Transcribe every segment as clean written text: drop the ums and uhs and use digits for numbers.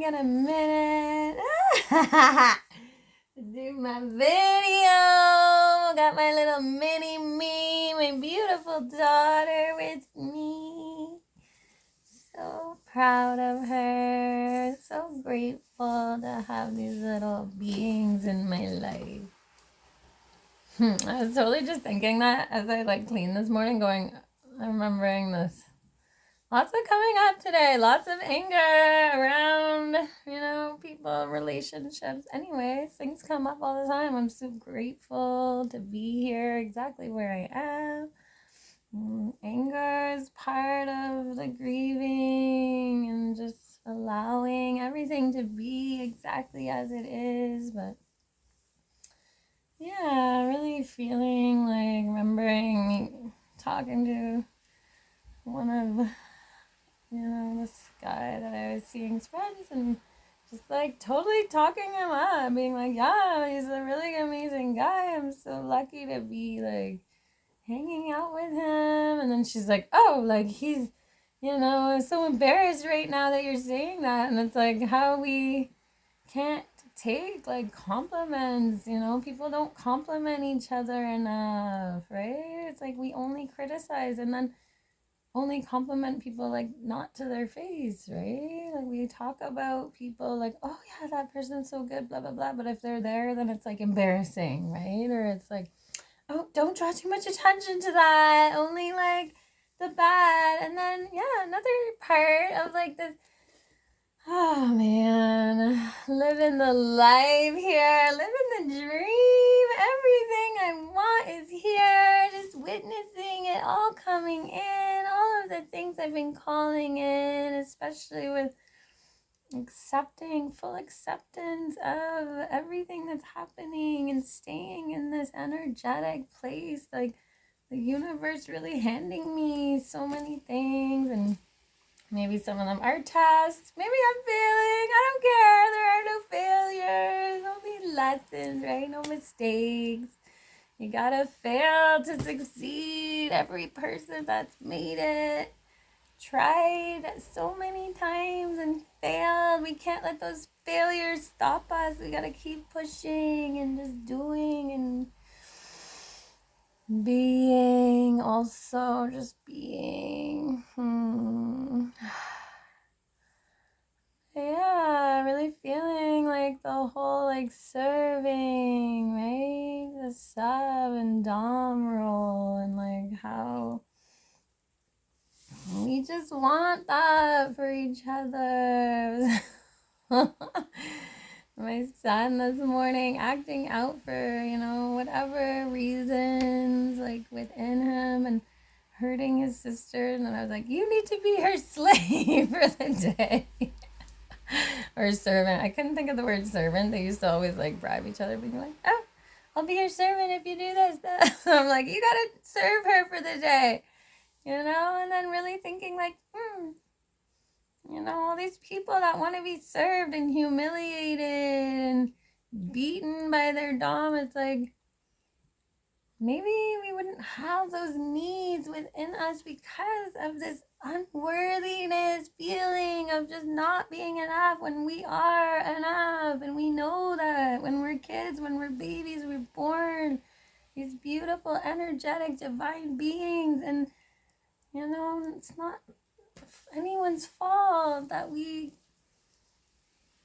get a minute to do my video. Got my little mini me, my beautiful daughter with me. So proud of her. So grateful to have these little beings in my life. I was totally just thinking that as I cleaned this morning, I'm remembering this. Lots of coming up today. Lots of anger around, people, relationships. Anyways, things come up all the time. I'm so grateful to be here exactly where I am. Anger is part of the grieving and just allowing everything to be exactly as it is. But yeah, really feeling remembering talking to one of this guy that I was seeing's friends, and just totally talking him up, being yeah, he's a really amazing guy. I'm so lucky to be hanging out with him. And then she's oh, he's, I'm so embarrassed right now that you're saying that. And it's how we can't take compliments, people don't compliment each other enough, right? It's we only criticize and then only compliment people not to their face, right? We talk about people oh yeah, that person's so good, blah blah blah, but if they're there, then it's embarrassing, right? Or it's oh, don't draw too much attention to that, only the bad. And then yeah, another part of this, oh man, living the life here, living the dream. Everything I want is here, just witnessing it all coming in, all of the things I've been calling in, especially with full acceptance of everything that's happening and staying in this energetic place, the universe really handing me so many things. And maybe some of them are tests. Maybe I'm failing. I don't care. There are no failures, only lessons, right? No mistakes. You gotta fail to succeed. Every person that's made it tried so many times and failed. We can't let those failures stop us. We gotta keep pushing and just doing and being, also just being. Yeah, really feeling the whole serving, right? The sub and dom role, and how we just want that for each other. My son this morning acting out for, whatever reasons, within him, and hurting his sister. And then I was you need to be her slave for the day. Or servant. I couldn't think of the word servant. They used to always bribe each other, being oh, I'll be your servant if you do this. So I'm you gotta serve her for the day. And then really thinking all these people that want to be served and humiliated and beaten by their dom, it's maybe we wouldn't have those needs within us because of this unworthiness feeling of just not being enough when we are enough. And we know that when we're kids, when we're babies, we're born these beautiful, energetic, divine beings. And, it's not anyone's fault that we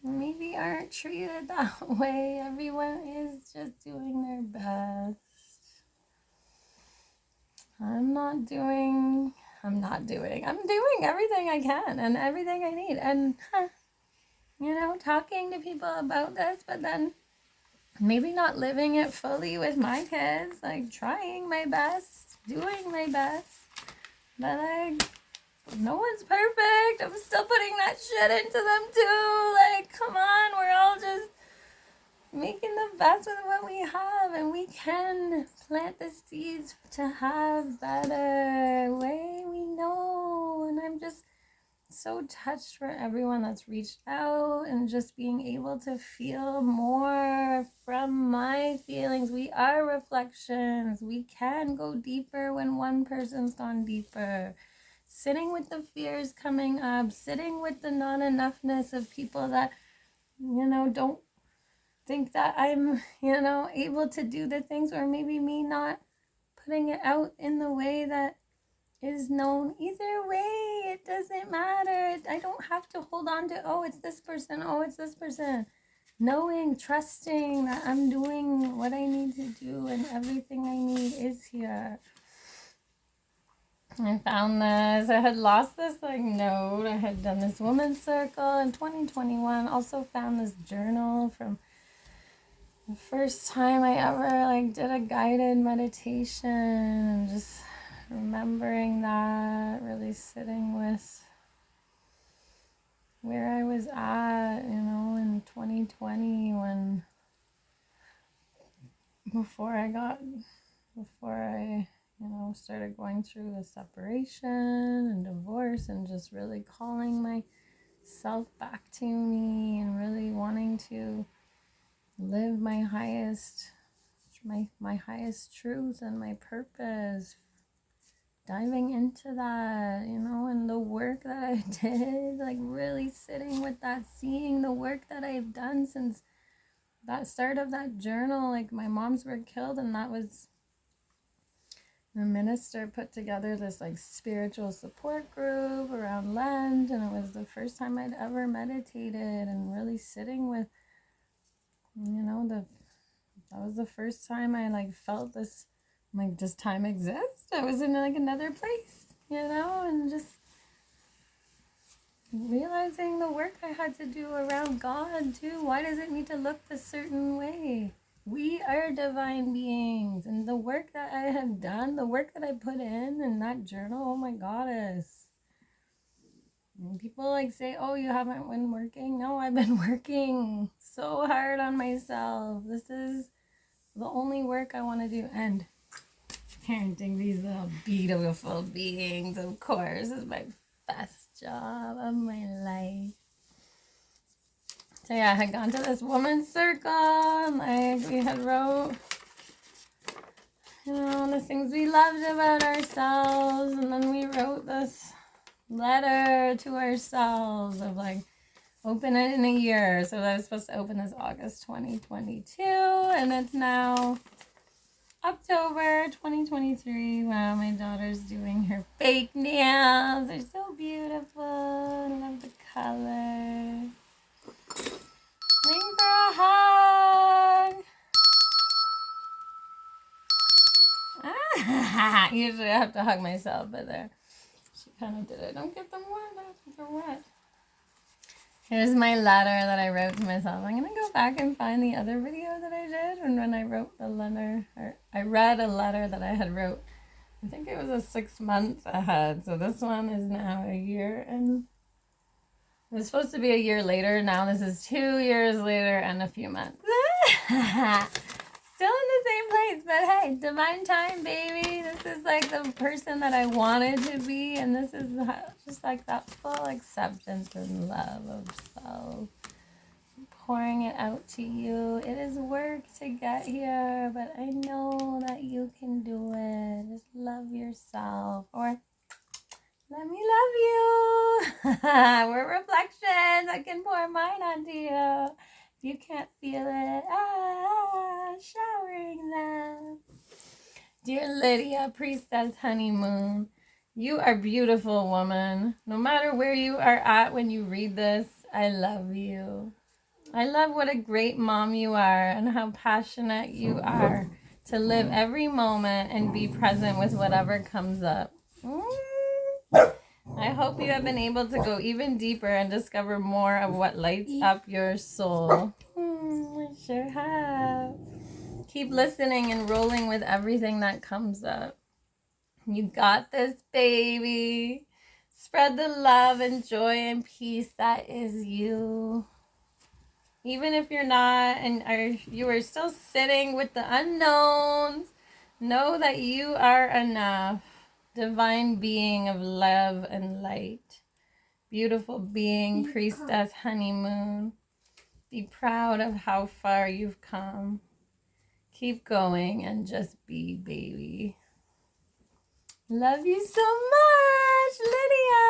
maybe aren't treated that way. Everyone is just doing their best. I'm doing everything I can and everything I need. And, talking to people about this, but then maybe not living it fully with my kids, trying my best, doing my best. But, no one's perfect. I'm still putting that shit into them too. Come on, we're all just making the best with what we have, and we can plant the seeds to have better way we know. And I'm just so touched for everyone that's reached out and just being able to feel more from my feelings. We are reflections. We can go deeper when one person's gone deeper. sitting with the fears coming up, sitting with the not-enoughness of people that, don't think that I'm, able to do the things, or maybe me not putting it out in the way that is known. Either way, it doesn't matter. I don't have to hold on to, oh, it's this person, oh, it's this person. Knowing, trusting that I'm doing what I need to do and everything I need is here. I found this. I had lost this note. I had done this woman's circle in 2021. Also found this journal from the first time I ever did a guided meditation, and just remembering that, really sitting with where I was at, in 2020 when before I started going through the separation and divorce, and just really calling myself back to me and really wanting to live my highest truth and my purpose, diving into that, and the work that I did, really sitting with that, seeing the work that I've done since that start of that journal. My moms were killed, and that was the minister put together this spiritual support group around Lent, and it was the first time I'd ever meditated and really sitting with, that was the first time I felt this, does time exist? I was in another place, and just realizing the work I had to do around God too. Why does it need to look a certain way? We are divine beings, and the work that I have done, the work that I put in that journal, oh my goddess. And people say, oh, you haven't been working. No, I've been working so hard on myself. This is the only work I want to do. And parenting these little beautiful beings, of course, is my best job of my life. So yeah, I had gone to this woman's circle, and we had wrote, the things we loved about ourselves, and then we wrote this letter to ourselves of open it in a year. So I was supposed to open this August 2022, and it's now October 2023. Wow, my daughter's doing her fake nails. They're so beautiful. I love the color. Ring for a hug. Usually I have to hug myself, but there, she kind of did it. Don't get them wet. They're wet. Here's my letter that I wrote to myself. I'm going to go back and find the other video that I did, and when I wrote the letter, or I read a letter that I had wrote, I think it was 6 months ahead. So this one is now a year, and it was supposed to be a year later. Now this is 2 years later and a few months. Still in the same place, but hey, divine time, baby. This is the person that I wanted to be, and this is just that full acceptance and love of self. Pouring it out to you. It is work to get here, but I know that you can do it. Just love yourself, or let me love you. We're reflections. I can pour mine onto you. If you can't feel it, showering them. Dear Lydia, Priestess Honeymoon, you are beautiful, woman. No matter where you are at when you read this, I love you. I love what a great mom you are, and how passionate you are to live every moment and be present with whatever comes up. I hope you have been able to go even deeper and discover more of what lights up your soul. I sure have. Keep listening and rolling with everything that comes up. You got this, baby. Spread the love and joy and peace that is you. Even if you're not, and you are still sitting with the unknowns, know that you are enough. Divine being of love and light. Beautiful being, Priestess Honeymoon. Be proud of how far you've come. Keep going and just be, baby. Love you so much. much, Lydia.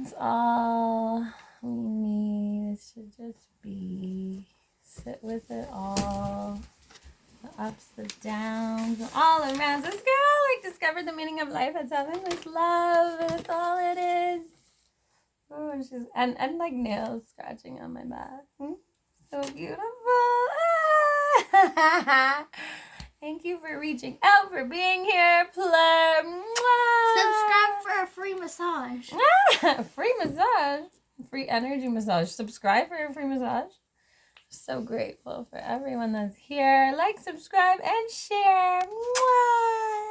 It's all we need. It should just be. Sit with it all. The ups, the downs, all around. This girl like discovered the meaning of life at 7 with love. That's all it is. Oh, and she's and like nails scratching on my back. So beautiful. Thank you for reaching out, for being here, PLUR. Subscribe for a free massage. Free massage. Free energy massage. Subscribe for a free massage. So grateful for everyone that's here. Like, subscribe, and share. Mwah!